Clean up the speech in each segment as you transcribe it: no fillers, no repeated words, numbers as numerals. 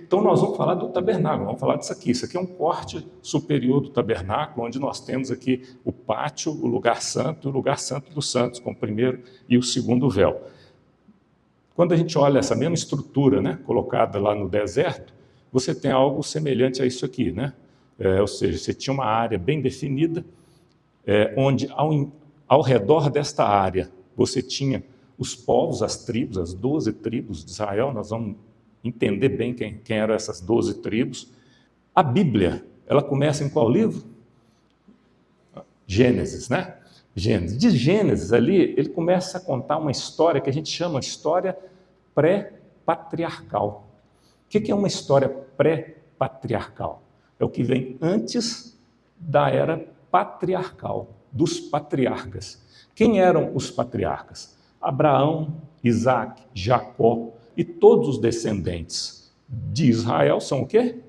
Então nós vamos falar do tabernáculo, vamos falar disso aqui. Isso aqui é um corte superior do tabernáculo, onde nós temos aqui o pátio, o lugar santo e o lugar santo dos santos, com o primeiro e o segundo véu. Quando a gente olha essa mesma estrutura, né, colocada lá no deserto, você tem algo semelhante a isso aqui, né? Ou seja, você tinha uma área bem definida, onde ao redor desta área você tinha os povos, as tribos, as 12 tribos de Israel. Nós vamos entender bem quem eram essas 12 tribos. A Bíblia, ela começa em qual livro? Gênesis, né? Gênesis. De Gênesis ali, ele começa a contar uma história que a gente chama de história pré-patriarcal. O que é uma história pré-patriarcal? É o que vem antes da era patriarcal, dos patriarcas. Quem eram os patriarcas? Abraão, Isaac, Jacó e todos os descendentes de Israel são o quê?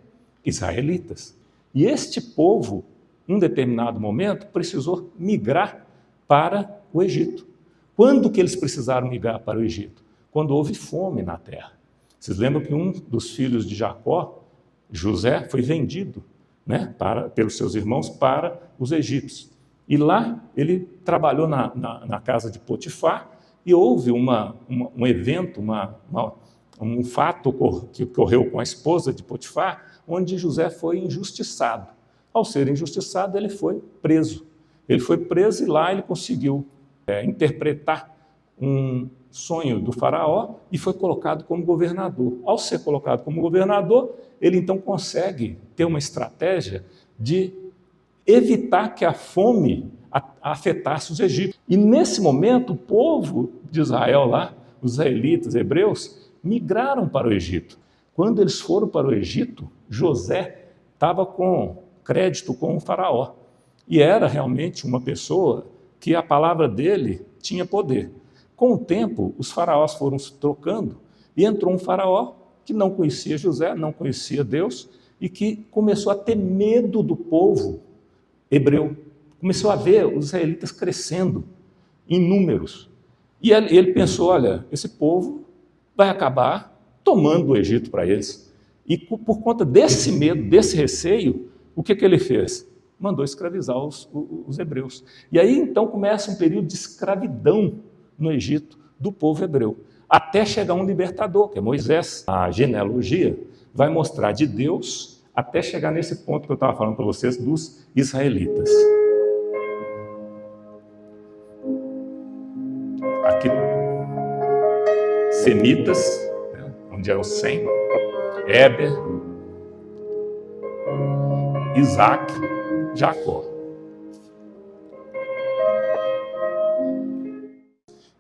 Israelitas. E este povo, em determinado momento, precisou migrar para o Egito. Quando que eles precisaram migrar para o Egito? Quando houve fome na terra. Vocês lembram que um dos filhos de Jacó, José, foi vendido, né, pelos seus irmãos para os egípcios. E lá ele trabalhou na casa de Potifar, e houve um evento, um fato que ocorreu com a esposa de Potifar, onde José foi injustiçado. Ao ser injustiçado, ele foi preso. Ele foi preso e lá ele conseguiu interpretar um sonho do faraó e foi colocado como governador. Ao ser colocado como governador, ele então consegue ter uma estratégia de evitar que a fome afetasse os egípcios. E nesse momento, o povo de Israel lá, os israelitas, hebreus, migraram para o Egito. Quando eles foram para o Egito, José estava com crédito com o faraó. E era realmente uma pessoa que a palavra dele tinha poder. Com o tempo, os faraós foram se trocando e entrou um faraó que não conhecia José, não conhecia Deus e que começou a ter medo do povo hebreu. Começou a ver os israelitas crescendo em números. E ele pensou, olha, esse povo vai acabar tomando o Egito para eles. E por conta desse medo, desse receio, o que ele fez? Mandou escravizar os hebreus. E aí então começa um período de escravidão no Egito do povo hebreu, até chegar um libertador, que é Moisés. A genealogia vai mostrar de Deus até chegar nesse ponto que eu estava falando para vocês dos israelitas. Aqui, semitas, né, onde eram Sem, Éber, Isaac, Jacó.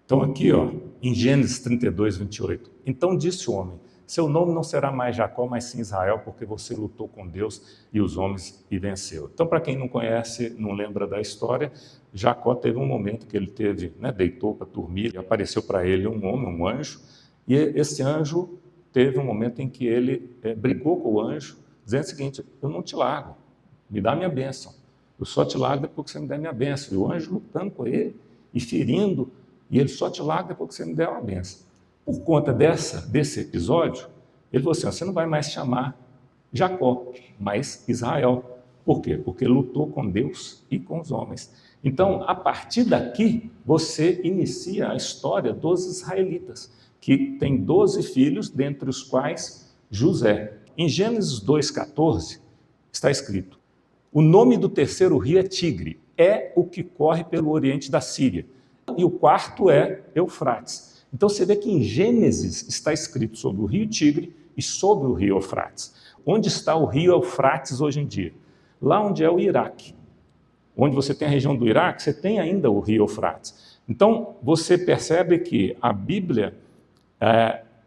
Então aqui, ó, em Gênesis 32, 28. Então disse o homem, seu nome não será mais Jacó, mas sim Israel, porque você lutou com Deus e os homens e venceu. Então, para quem não conhece, não lembra da história, Jacó teve um momento que ele teve, né, deitou para dormir, e apareceu para ele um homem, um anjo, e esse anjo teve um momento em que ele brigou com o anjo, dizendo o seguinte, eu não te largo, me dá minha bênção, eu só te largo depois que você me der minha bênção. E o anjo lutando com ele e ferindo, e ele só te larga depois que você me der uma bênção. Por conta desse episódio, ele falou assim, você não vai mais chamar Jacó, mas Israel. Por quê? Porque lutou com Deus e com os homens. Então, a partir daqui, você inicia a história dos israelitas, que tem 12 filhos, dentre os quais José. Em Gênesis 2,14, está escrito, o nome do terceiro rio é Tigre, é o que corre pelo oriente da Síria. E o quarto é Eufrates. Então você vê que em Gênesis está escrito sobre o rio Tigre e sobre o rio Eufrates. Onde está o rio Eufrates hoje em dia? Lá onde é o Iraque. Onde você tem a região do Iraque, você tem ainda o rio Eufrates. Então você percebe que a Bíblia,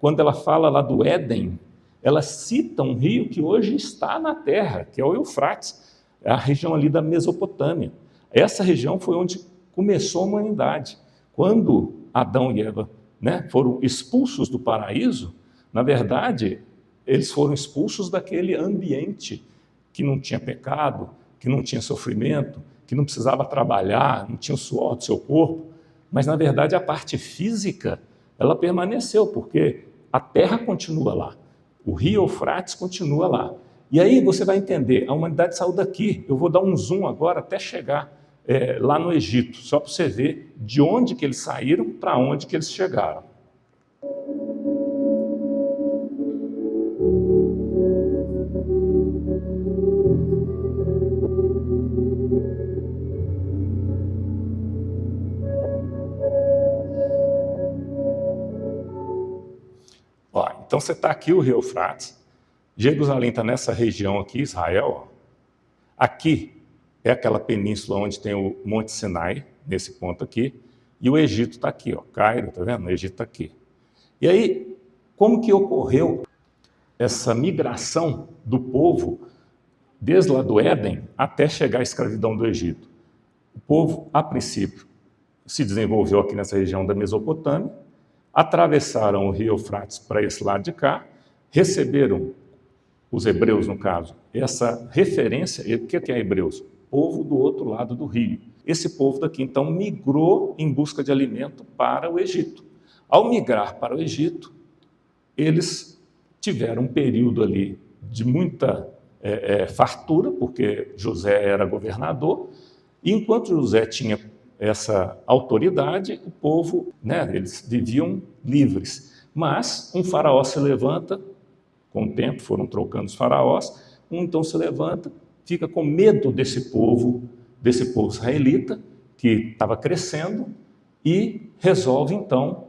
quando ela fala lá do Éden, ela cita um rio que hoje está na terra, que é o Eufrates, é a região ali da Mesopotâmia. Essa região foi onde começou a humanidade. Quando Adão e Eva, né, foram expulsos do paraíso, na verdade, eles foram expulsos daquele ambiente que não tinha pecado, que não tinha sofrimento, que não precisava trabalhar, não tinha o suor do seu corpo, mas na verdade a parte física, ela permaneceu, porque a terra continua lá. O rio Eufrates continua lá. E aí você vai entender, a humanidade saiu daqui. Eu vou dar um zoom agora até chegar lá no Egito, só para você ver de onde que eles saíram para onde que eles chegaram. Ó, então você está aqui, o rio Eufrates. Jerusalém está nessa região aqui, Israel. Ó. Aqui é aquela península onde tem o Monte Sinai, nesse ponto aqui. E o Egito está aqui, ó, Cairo, tá vendo? O Egito está aqui. E aí, como que ocorreu essa migração do povo desde lá do Éden até chegar à escravidão do Egito? O povo, a princípio, se desenvolveu aqui nessa região da Mesopotâmia, atravessaram o rio Eufrates para esse lado de cá, receberam, os hebreus no caso, essa referência. O que é hebreus? Povo do outro lado do rio. Esse povo daqui então migrou em busca de alimento para o Egito. Ao migrar para o Egito, eles tiveram um período ali de muita fartura, porque José era governador, e enquanto José tinha essa autoridade, o povo, eles viviam livres. Mas um faraó se levanta, com o tempo foram trocando os faraós, um então se levanta, fica com medo desse povo israelita, que estava crescendo, e resolve então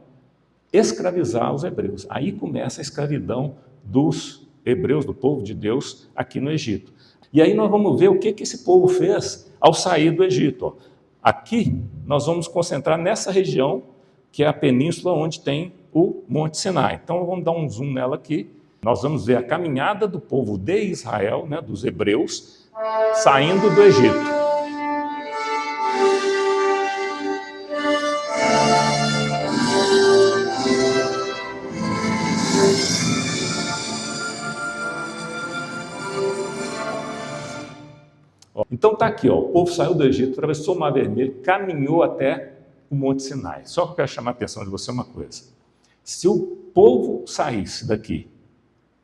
escravizar os hebreus. Aí começa a escravidão dos hebreus, do povo de Deus, aqui no Egito. E aí nós vamos ver o que esse povo fez ao sair do Egito. Ó. Aqui nós vamos concentrar nessa região, que é a península onde tem o Monte Sinai. Então vamos dar um zoom nela aqui. Nós vamos ver a caminhada do povo de Israel, dos hebreus, saindo do Egito. Então está aqui, o povo saiu do Egito, atravessou o Mar Vermelho, caminhou até o Monte Sinai. Só que eu quero chamar a atenção de você uma coisa. Se o povo saísse daqui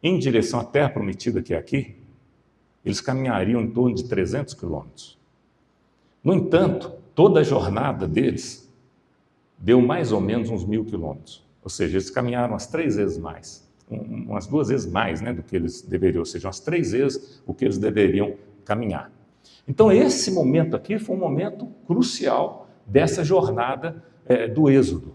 em direção à terra prometida, que é aqui, eles caminhariam em torno de 300 quilômetros. No entanto, toda a jornada deles deu mais ou menos uns 1.000 quilômetros. Ou seja, eles caminharam umas 3 vezes mais, umas 2 vezes mais do que eles deveriam, ou seja, umas 3 vezes o que eles deveriam caminhar. Então, esse momento aqui foi um momento crucial dessa jornada do Êxodo.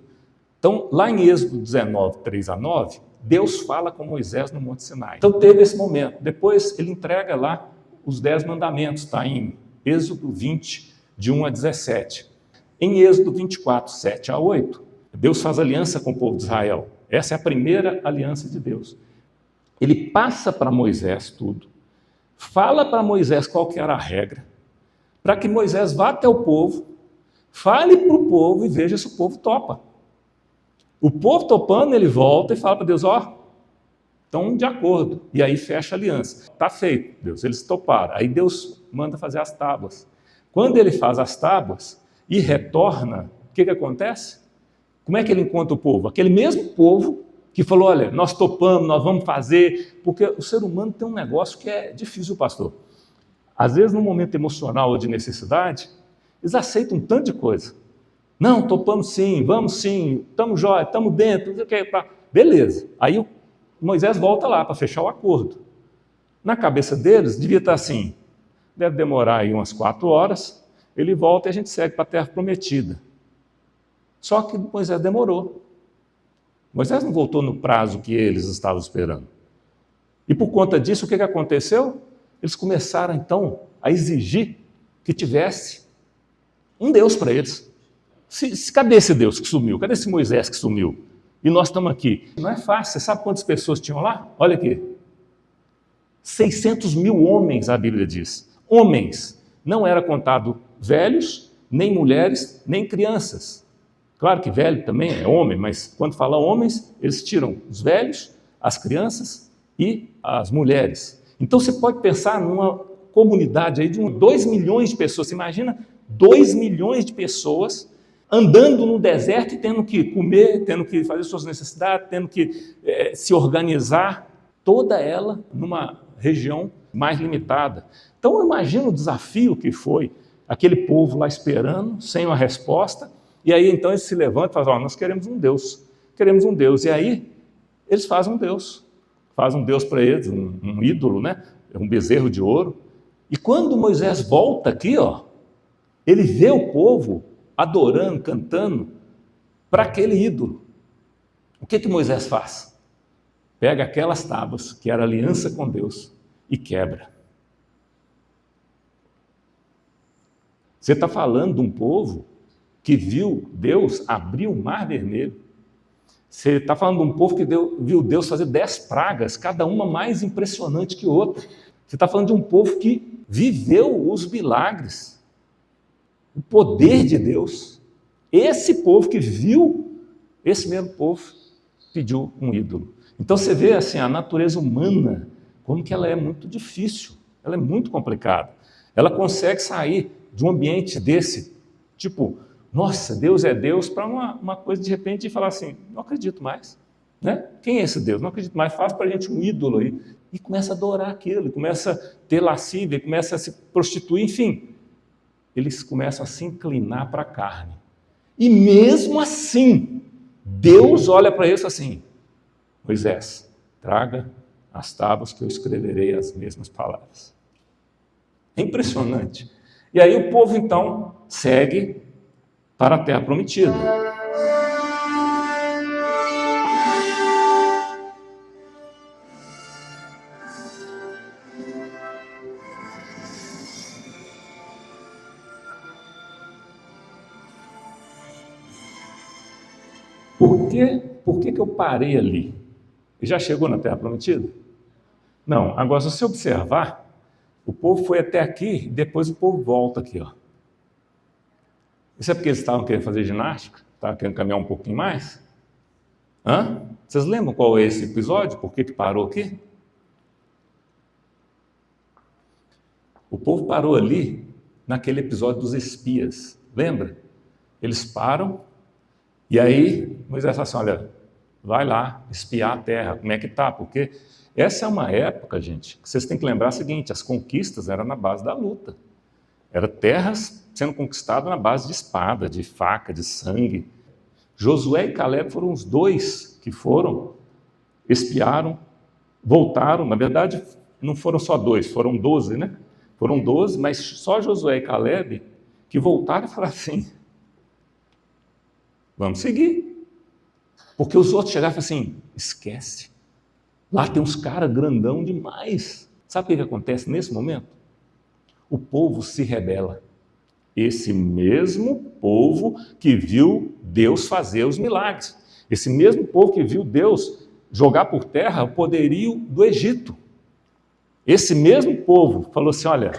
Então, lá em Êxodo 19, 3-9, Deus fala com Moisés no Monte Sinai. Então, teve esse momento. Depois, ele entrega lá os 10 mandamentos, está em Êxodo 20, de 1-17. Em Êxodo 24, 7-8, Deus faz aliança com o povo de Israel. Essa é a primeira aliança de Deus. Ele passa para Moisés tudo. Fala para Moisés qual que era a regra, para que Moisés vá até o povo, fale para o povo e veja se o povo topa. O povo topando, ele volta e fala para Deus, estão de acordo. E aí fecha a aliança. Está feito, Deus, eles toparam. Aí Deus manda fazer as tábuas. Quando ele faz as tábuas e retorna, o que acontece? Como é que ele encontra o povo? Aquele mesmo povo que falou, olha, nós topamos, nós vamos fazer, porque o ser humano tem um negócio que é difícil, pastor. Às vezes, num momento emocional ou de necessidade, eles aceitam um tanto de coisa. Não, topamos sim, vamos sim, estamos jóia, estamos dentro, beleza. Aí Moisés volta lá para fechar o acordo. Na cabeça deles, devia estar assim, deve demorar aí umas 4 horas, ele volta e a gente segue para a terra prometida. Só que Moisés demorou. Moisés não voltou no prazo que eles estavam esperando. E por conta disso, o que aconteceu? Eles começaram, então, a exigir que tivesse um Deus para eles. Cadê esse Deus que sumiu? Cadê esse Moisés que sumiu? E nós estamos aqui. Não é fácil. Você sabe quantas pessoas tinham lá? Olha aqui. 600 mil homens, a Bíblia diz. Homens. Não era contado velhos, nem mulheres, nem crianças. Claro que velho também é homem, mas quando fala homens, eles tiram os velhos, as crianças e as mulheres. Então você pode pensar numa comunidade aí de 2 milhões de pessoas. Você imagina 2 milhões de pessoas andando no deserto e tendo que comer, tendo que fazer suas necessidades, tendo que se organizar. toda ela numa região mais limitada. Então eu imagino o desafio que foi aquele povo lá esperando, sem uma resposta, e aí então eles se levantam e falam, nós queremos um Deus, e aí eles fazem um Deus para eles, um ídolo, né? Um bezerro de ouro. E quando Moisés volta aqui, ele vê o povo adorando, cantando para aquele ídolo. O que Moisés faz? Pega aquelas tábuas, que era aliança com Deus, e quebra. Você está falando de um povo que viu Deus abrir o mar vermelho. Você está falando de um povo que viu Deus fazer 10 pragas, cada uma mais impressionante que outra. Você está falando de um povo que viveu os milagres, o poder de Deus. Esse povo que viu, esse mesmo povo pediu um ídolo. Então você vê assim, a natureza humana, como que ela é muito difícil, ela é muito complicada. Ela consegue sair de um ambiente desse, tipo, nossa, Deus é Deus, para uma coisa de repente de falar assim, não acredito mais. Né? Quem é esse Deus? Não acredito mais, faz para a gente um ídolo aí. E começa a adorar aquilo, começa a ter lascívia, começa a se prostituir, enfim. Eles começam a se inclinar para a carne. E mesmo assim, Deus olha para eles assim, Moisés, traga as tábuas que eu escreverei as mesmas palavras. É impressionante. E aí o povo então segue para a terra prometida. Por que eu parei ali? Já chegou na terra prometida? Não, agora se você observar, o povo foi até aqui, depois o povo volta aqui. Isso é porque eles estavam querendo fazer ginástica? Estavam querendo caminhar um pouquinho mais? Vocês lembram qual é esse episódio? Por que parou aqui? O povo parou ali, naquele episódio dos espias. Lembra? Eles param, e aí Moisés fala assim, olha, vai lá espiar a terra, como é que está? Porque essa é uma época, gente, que vocês têm que lembrar o seguinte, as conquistas eram na base da luta. Eram terras sendo conquistadas na base de espada, de faca, de sangue. Josué e Caleb foram os dois que foram, espiaram, voltaram. Na verdade, não foram só dois, foram 12, né? Foram 12, mas só Josué e Caleb que voltaram e falaram assim, vamos seguir. Porque os outros chegaram e falaram assim, esquece. Lá tem uns caras grandão demais. Sabe o que acontece nesse momento? O povo se rebela. Esse mesmo povo que viu Deus fazer os milagres. Esse mesmo povo que viu Deus jogar por terra o poderio do Egito. Esse mesmo povo falou assim, olha,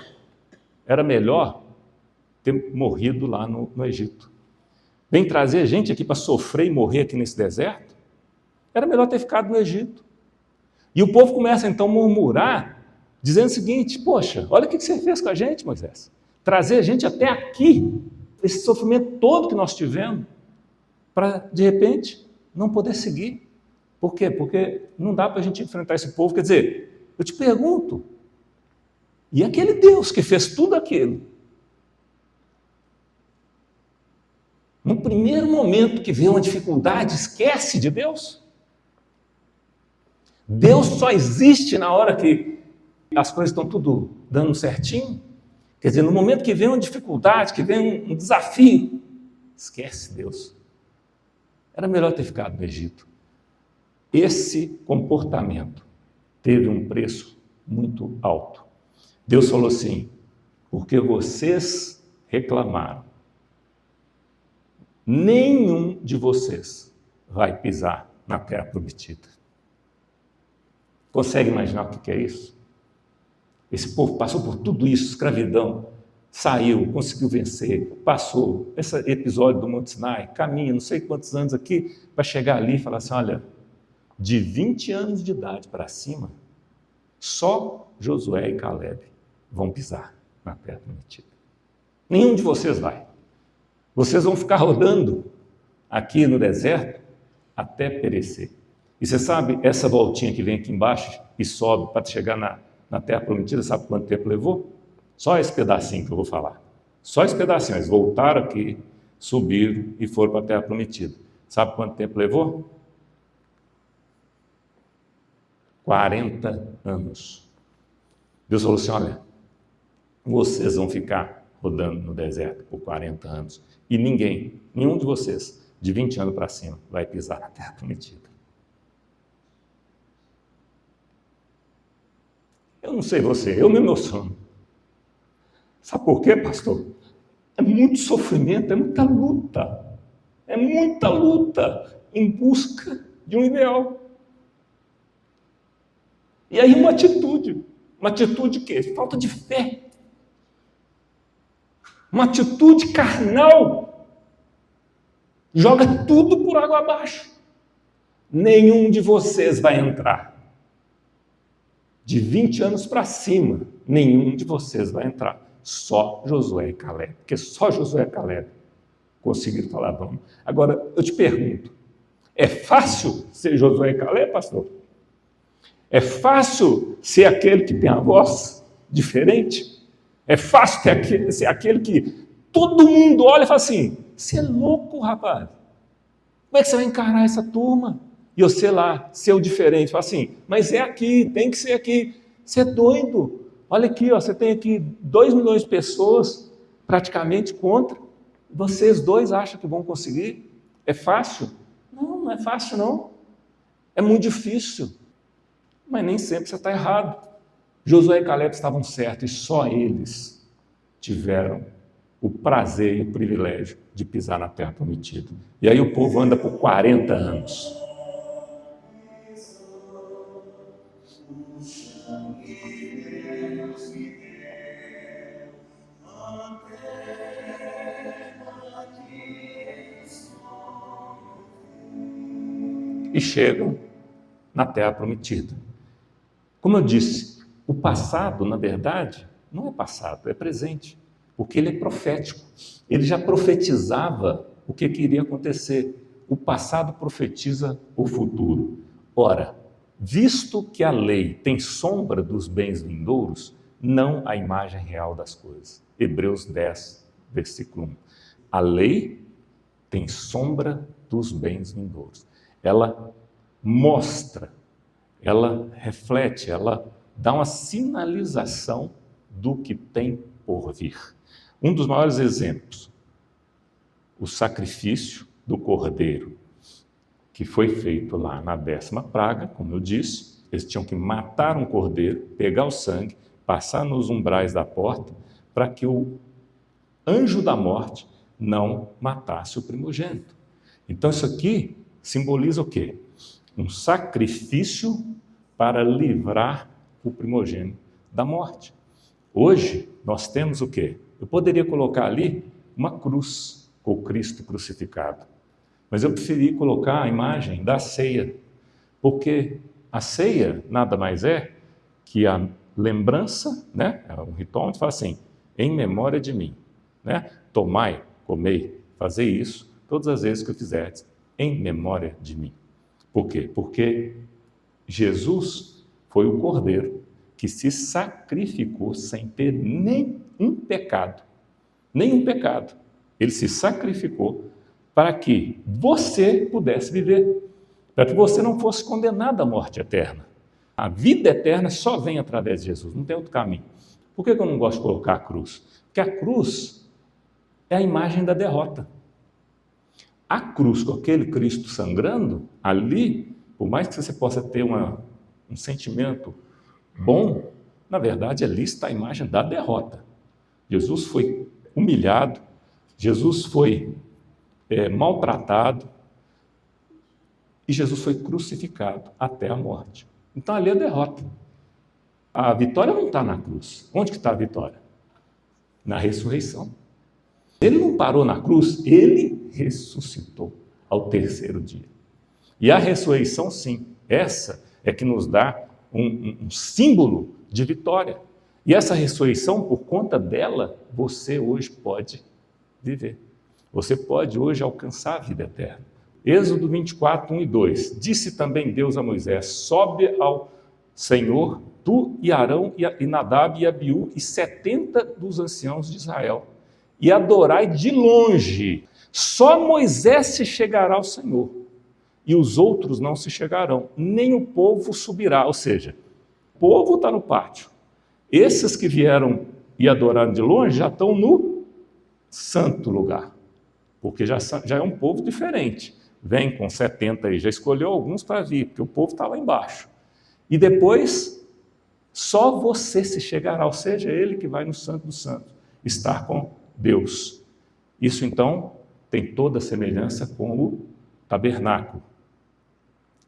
era melhor ter morrido lá no Egito. Vem trazer a gente aqui para sofrer e morrer aqui nesse deserto? Era melhor ter ficado no Egito. E o povo começa então a murmurar, dizendo o seguinte, poxa, olha o que você fez com a gente, Moisés. Trazer a gente até aqui, esse sofrimento todo que nós tivemos, para, de repente, não poder seguir. Por quê? Porque não dá para a gente enfrentar esse povo. Quer dizer, eu te pergunto, e aquele Deus que fez tudo aquilo? No primeiro momento que vê uma dificuldade, esquece de Deus? Deus só existe na hora que as coisas estão tudo dando certinho? Quer dizer, no momento que vem uma dificuldade, que vem um desafio, esquece Deus. Era melhor ter ficado no Egito. Esse comportamento teve um preço muito alto. Deus falou assim, porque vocês reclamaram, nenhum de vocês vai pisar na terra prometida. Consegue imaginar o que é isso? Esse povo passou por tudo isso, escravidão, saiu, conseguiu vencer, passou esse episódio do Monte Sinai, caminha não sei quantos anos aqui, para chegar ali e falar assim, olha, de 20 anos de idade para cima, só Josué e Caleb vão pisar na terra prometida. Nenhum de vocês vai. Vocês vão ficar rodando aqui no deserto até perecer. E você sabe, essa voltinha que vem aqui embaixo e sobe para chegar na Terra Prometida, sabe quanto tempo levou? Só esse pedacinho que eu vou falar. Só esse pedacinho. Eles voltaram aqui, subiram e foram para a Terra Prometida. Sabe quanto tempo levou? 40 anos. Deus falou assim, olha, vocês vão ficar rodando no deserto por 40 anos. E nenhum de vocês, de 20 anos para cima, vai pisar na Terra Prometida. Eu não sei você, eu me emociono. Sabe por quê, pastor? É muito sofrimento, é muita luta. É muita luta em busca de um ideal. E aí uma atitude o quê? Falta de fé. Uma atitude carnal. Joga tudo por água abaixo. Nenhum de vocês vai entrar. De 20 anos para cima, nenhum de vocês vai entrar. Só Josué e Caleb. Porque só Josué e Caleb conseguiram falar vamos. Agora, eu te pergunto, é fácil ser Josué e Caleb, pastor? É fácil ser aquele que tem a voz diferente? É fácil ser aquele que todo mundo olha e fala assim, você é louco, rapaz. Como é que você vai encarar essa turma? E você lá, ser o diferente, fala assim, mas é aqui, tem que ser aqui. Você é doido. Olha aqui, ó, você tem aqui 2 milhões de pessoas praticamente contra. Vocês dois acham que vão conseguir? É fácil? Não, não é fácil não. É muito difícil. Mas nem sempre você está errado. Josué e Caleb estavam certos e só eles tiveram o prazer e o privilégio de pisar na terra prometida. E aí o povo anda por 40 anos. E chegam na terra prometida. Como eu disse, o passado, na verdade, não é passado, é presente, porque ele é profético. Ele já profetizava o que iria acontecer. O passado profetiza o futuro. Ora, visto que a lei tem sombra dos bens vindouros, não a imagem real das coisas. Hebreus 10, versículo 1. A lei tem sombra dos bens vindouros. Ela mostra, ela reflete, ela dá uma sinalização do que tem por vir. Um dos maiores exemplos, o sacrifício do cordeiro, que foi feito lá na 10ª praga, como eu disse, eles tinham que matar um cordeiro, pegar o sangue, passar nos umbrais da porta, para que o anjo da morte não matasse o primogênito. Então isso aqui simboliza o quê? Um sacrifício para livrar o primogênito da morte. Hoje, nós temos o quê? Eu poderia colocar ali uma cruz com Cristo crucificado, mas eu preferi colocar a imagem da ceia, porque a ceia nada mais é que a lembrança, né? É um ritual onde fala assim, em memória de mim, né? Tomai, comei, fazei isso todas as vezes que eu fizerdes, em memória de mim. Por quê? Porque Jesus foi o cordeiro que se sacrificou sem ter nenhum pecado. Nenhum pecado. Ele se sacrificou para que você pudesse viver, para que você não fosse condenado à morte eterna. A vida eterna só vem através de Jesus, não tem outro caminho. Por que eu não gosto de colocar a cruz? Porque a cruz é a imagem da derrota. A cruz com aquele Cristo sangrando, ali, por mais que você possa ter um sentimento bom, na verdade ali está a imagem da derrota. Jesus foi humilhado, Jesus foi maltratado e Jesus foi crucificado até a morte. Então ali é a derrota. A vitória não está na cruz. Onde que está a vitória? Na ressurreição. Ele não parou na cruz, ele ressuscitou ao 3º dia. E a ressurreição, sim, essa é que nos dá um símbolo de vitória. E essa ressurreição, por conta dela, você hoje pode viver. Você pode hoje alcançar a vida eterna. Êxodo 24, 1 e 2. Disse também Deus a Moisés: sobe ao Senhor, tu e Arão e Nadab e Abiú e 70 dos anciãos de Israel, e adorai de longe. Só Moisés se chegará ao Senhor, e os outros não se chegarão, nem o povo subirá. Ou seja, o povo está no pátio. Esses que vieram e adoraram de longe já estão no santo lugar, porque já é um povo diferente. Vem com 70 aí, já escolheu alguns para vir, porque o povo está lá embaixo. E depois, só você se chegará, ou seja, ele que vai no Santo dos Santos, estar com Deus. Isso então tem toda a semelhança com o tabernáculo.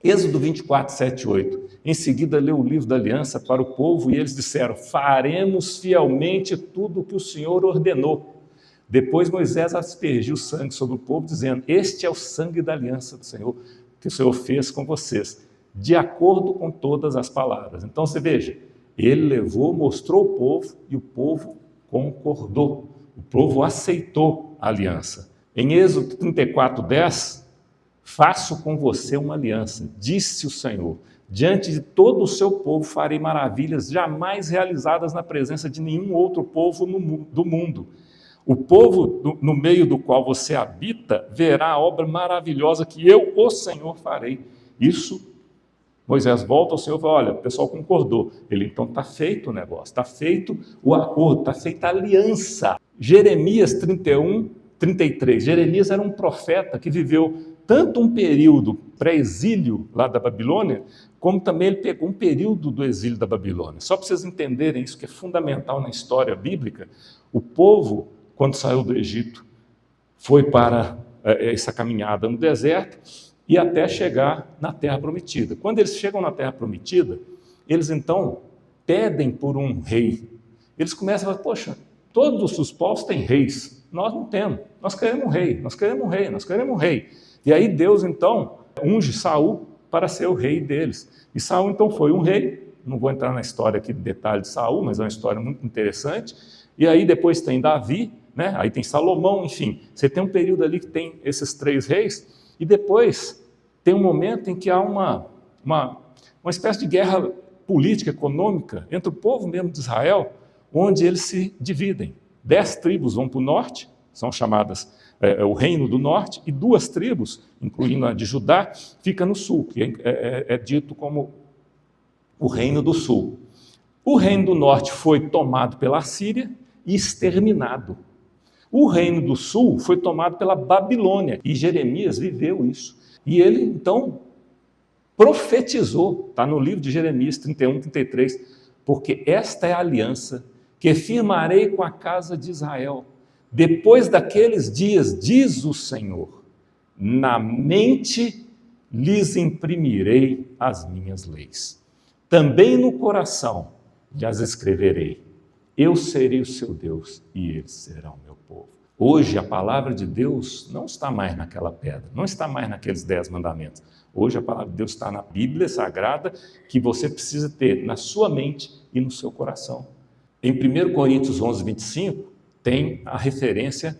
Êxodo 24, 7 e 8. Em seguida leu o livro da aliança para o povo e eles disseram: faremos fielmente tudo o que o Senhor ordenou. Depois Moisés aspergiu sangue sobre o povo, dizendo: este é o sangue da aliança do Senhor, que o Senhor fez com vocês, de acordo com todas as palavras. Então você veja, ele levou, mostrou ao povo e o povo concordou. O povo aceitou a aliança. Em Êxodo 34, 10, faço com você uma aliança, disse o Senhor. Diante de todo o seu povo farei maravilhas jamais realizadas na presença de nenhum outro povo do mundo. O povo no meio do qual você habita verá a obra maravilhosa que eu, o Senhor, farei. Isso, Moisés volta ao Senhor e fala: olha, o pessoal concordou. Ele, então está feito o negócio, está feito o acordo, está feita a aliança. Jeremias 31, 33. Jeremias era um profeta que viveu tanto um período pré-exílio lá da Babilônia, como também ele pegou um período do exílio da Babilônia. Só para vocês entenderem isso, que é fundamental na história bíblica, o povo, quando saiu do Egito, foi para essa caminhada no deserto e até chegar na Terra Prometida. Quando eles chegam na Terra Prometida, eles então pedem por um rei. Eles começam a falar: poxa, todos os povos têm reis, nós não temos, nós queremos um rei, nós queremos um rei, nós queremos um rei. E aí Deus então unge Saul para ser o rei deles. E Saul então foi um rei, não vou entrar na história aqui de detalhe de Saul, mas é uma história muito interessante. E aí depois tem Davi, né? Aí tem Salomão, enfim. Você tem um período ali que tem esses 3 reis, e depois tem um momento em que há uma espécie de guerra política, econômica, entre o povo mesmo de Israel, onde eles se dividem. 10 tribos vão para o norte, são chamadas o Reino do Norte, e 2 tribos, incluindo a de Judá, fica no sul, que é dito como o Reino do Sul. O Reino do Norte foi tomado pela Assíria e exterminado. O Reino do Sul foi tomado pela Babilônia, e Jeremias viveu isso. E ele, então, profetizou, está no livro de Jeremias 31, 33, porque esta é a aliança que firmarei com a casa de Israel. Depois daqueles dias, diz o Senhor, na mente lhes imprimirei as minhas leis. Também no coração lhes escreverei. Eu serei o seu Deus e eles serão meu povo. Hoje a palavra de Deus não está mais naquela pedra, não está mais naqueles 10 mandamentos. Hoje a palavra de Deus está na Bíblia Sagrada, que você precisa ter na sua mente e no seu coração. Em 1 Coríntios 11, 25, tem a referência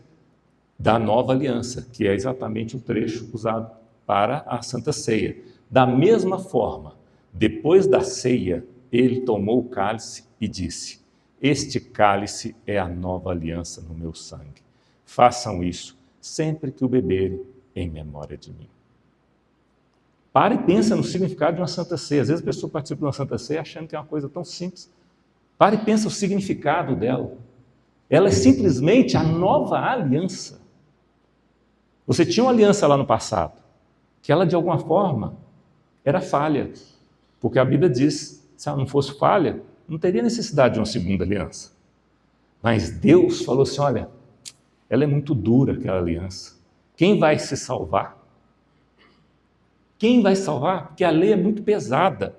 da nova aliança, que é exatamente o trecho usado para a Santa Ceia. Da mesma forma, depois da ceia, ele tomou o cálice e disse: este cálice é a nova aliança no meu sangue. Façam isso sempre que o beberem em memória de mim. Para e pensa no significado de uma Santa Ceia. Às vezes a pessoa participa de uma Santa Ceia achando que é uma coisa tão simples. Para e pensa o significado dela. Ela é simplesmente a nova aliança. Você tinha uma aliança lá no passado, que ela de alguma forma era falha, porque a Bíblia diz, se ela não fosse falha, não teria necessidade de uma segunda aliança. Mas Deus falou assim: olha, ela é muito dura aquela aliança. Quem vai se salvar? Quem vai salvar? Porque a lei é muito pesada.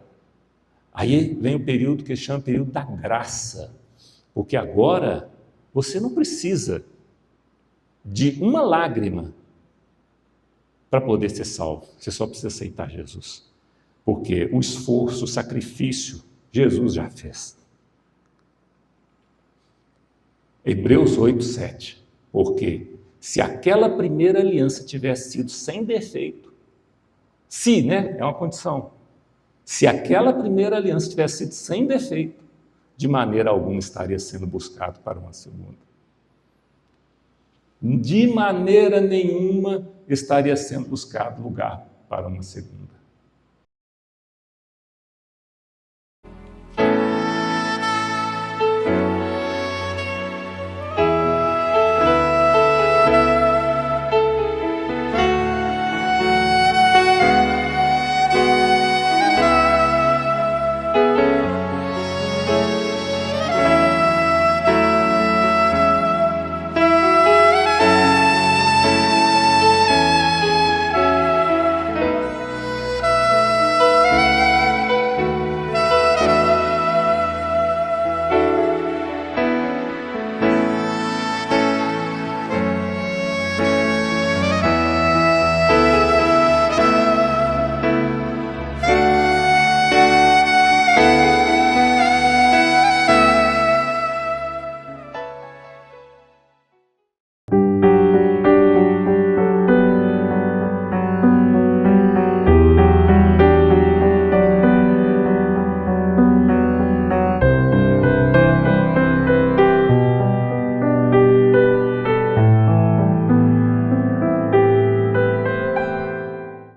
Aí vem o período que chama período da graça, porque agora você não precisa de uma lágrima para poder ser salvo. Você só precisa aceitar Jesus. Porque o esforço, o sacrifício, Jesus já fez. Hebreus 8:7. Porque se aquela primeira aliança tivesse sido sem defeito, Se, né? É uma condição. Se aquela primeira aliança tivesse sido sem defeito, de maneira alguma estaria sendo buscado para uma segunda. De maneira nenhuma estaria sendo buscado lugar para uma segunda.